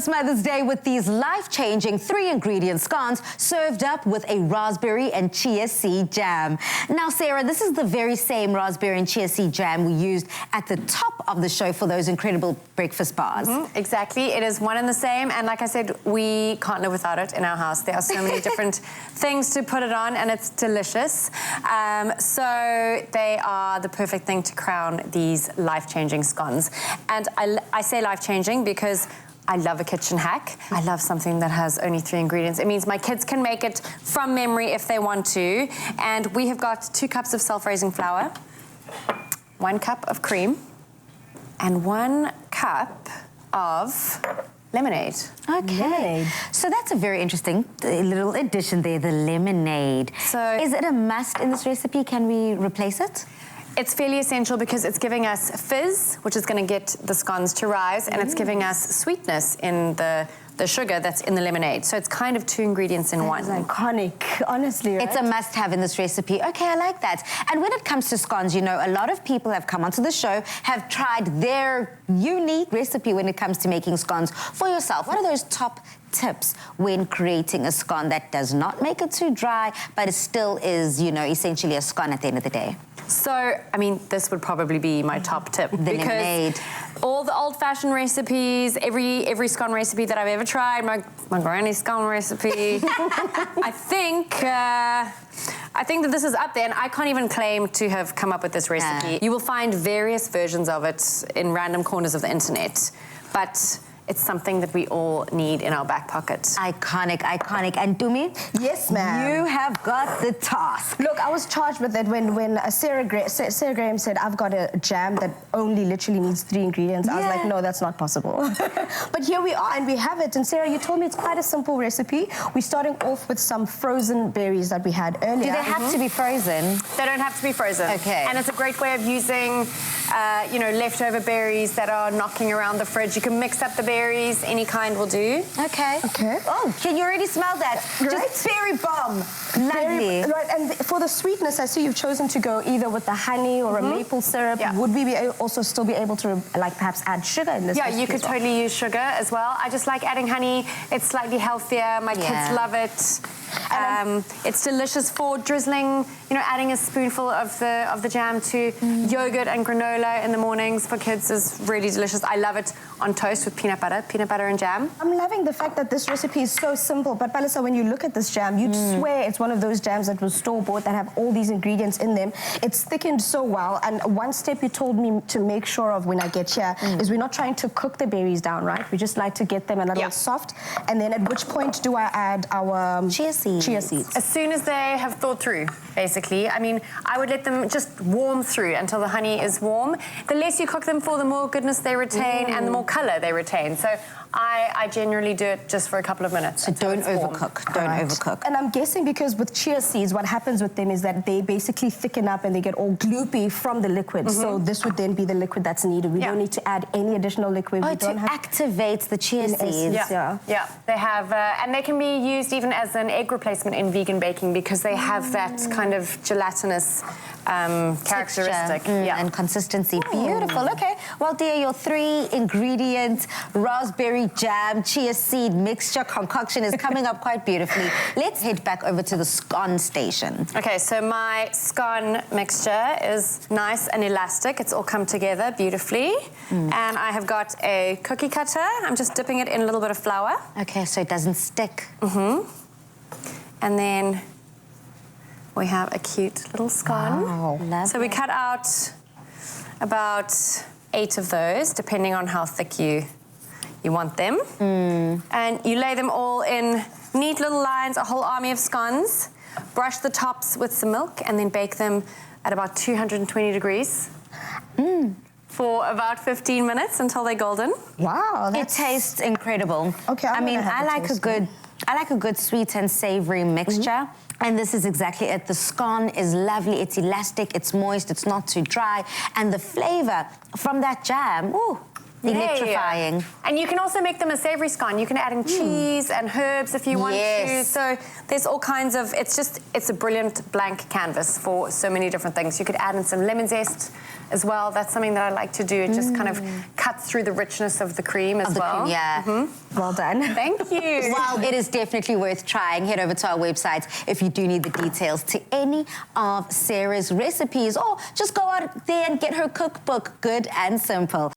this Mother's Day with these life-changing 3-ingredient scones served up with a raspberry and chia seed jam. Now, Sarah, this is the very same raspberry and chia seed jam we used at the top of the show for those incredible breakfast bars. Exactly. It is one and the same. And like I said, we can't live without it in our house. There are so many different things to put it on, and it's delicious. So they are the perfect thing to crown these life-changing scones. And I say life-changing because I love a kitchen hack. I love something that has only 3 ingredients. It means my kids can make it from memory if they want to. And we have got 2 cups of self-raising flour, 1 cup of cream, and 1 cup of lemonade. Okay. Lemonade. So that's a very interesting little addition there, the lemonade. So is it a must in this recipe? Can we replace it? It's fairly essential because it's giving us fizz, which is going to get the scones to rise, and it's giving us sweetness in the sugar that's in the lemonade. So it's kind of 2 ingredients in one. It's iconic, honestly, right? It's a must-have in this recipe. Okay, I like that. And when it comes to scones, you know, a lot of people have come onto the show, have tried their unique recipe when it comes to making scones for yourself. What are those top tips when creating a scone that does not make it too dry, but it still is, you know, essentially a scone at the end of the day? So, I mean, this would probably be my top tip. The lemonade. All the old-fashioned recipes, every scone recipe that I've ever tried, my granny's scone recipe, I think that this is up there, and I can't even claim to have come up with this recipe. You will find various versions of it in random corners of the internet, but it's something that we all need in our back pocket. Iconic, iconic. And Dumi? Yes, ma'am. You have got the task. Look, I was charged with it when Sarah Graham said, I've got a jam that only literally needs 3 ingredients. I was like, no, that's not possible. But here we are, and we have it. And Sarah, you told me it's quite a simple recipe. We're starting off with some frozen berries that we had earlier. Do they have to be frozen? They don't have to be frozen. Okay. And it's a great way of using, you know, leftover berries that are knocking around the fridge. You can mix up the berries. Any kind will do. Okay. Okay. Oh, can you already smell that? Right? Just berry bomb. Lovely. Right, and for the sweetness, I see you've chosen to go either with the honey or a maple syrup. Yeah. Would we also still be able to, like, perhaps add sugar in this? Yeah, you could totally use sugar as well. I just like adding honey. It's slightly healthier. My kids love it. It's delicious for drizzling, you know, adding a spoonful of the jam to yogurt and granola in the mornings for kids is really delicious. I love it on toast with peanut butter and jam. I'm loving the fact that this recipe is so simple, but Palisa, when you look at this jam, you'd swear it's one of those jams that was store-bought that have all these ingredients in them. It's thickened so well, and one step you told me to make sure of when I get here is we're not trying to cook the berries down, right? We just like to get them a little soft, and then at which point do I add our chia seeds? Chia seeds. As soon as they have thawed through, basically. I mean, I would let them just warm through until the honey is warm. The less you cook them for, the more goodness they retain and the more color they retain. So I generally do it just for a couple of minutes. So don't overcook. Don't overcook. And I'm guessing because with chia seeds, what happens with them is that they basically thicken up and they get all gloopy from the liquid. So this would then be the liquid that's needed. We don't need to add any additional liquid. Oh, we don't have activate the chia seeds. Yeah, they have, and they can be used even as an egg replacement in vegan baking because they have that kind of gelatinous characteristic and consistency. Beautiful. Okay. Well, dear, your 3-ingredient raspberry jam chia seed mixture concoction is coming up quite beautifully. Let's head back over to the scone station. Okay, so my scone mixture is nice and elastic. It's all come together beautifully. And I have got a cookie cutter. I'm just dipping it in a little bit of flour. Okay, so it doesn't stick. And then we have a cute little scone. Wow. So we cut out about 8 of those, depending on how thick you want them. And you lay them all in neat little lines, a whole army of scones. Brush the tops with some milk and then bake them at about 220 degrees for about 15 minutes until they're golden. Wow, it tastes incredible. Okay, I mean, I like a good sweet and savory mixture. And this is exactly it. The scone is lovely, it's elastic, it's moist, it's not too dry. And the flavor from that jam, ooh, electrifying. And you can also make them a savory scone. You can add in cheese and herbs if you want to. So there's all kinds of, it's a brilliant blank canvas for so many different things. You could add in some lemon zest as well. That's something that I like to do. It just kind of cuts cuts through the richness of the cream as the well. cream, yeah. Well done. Thank you. Well, it is definitely worth trying. Head over to our website if you do need the details to any of Sarah's recipes, or just go out there and get her cookbook, Good and Simple.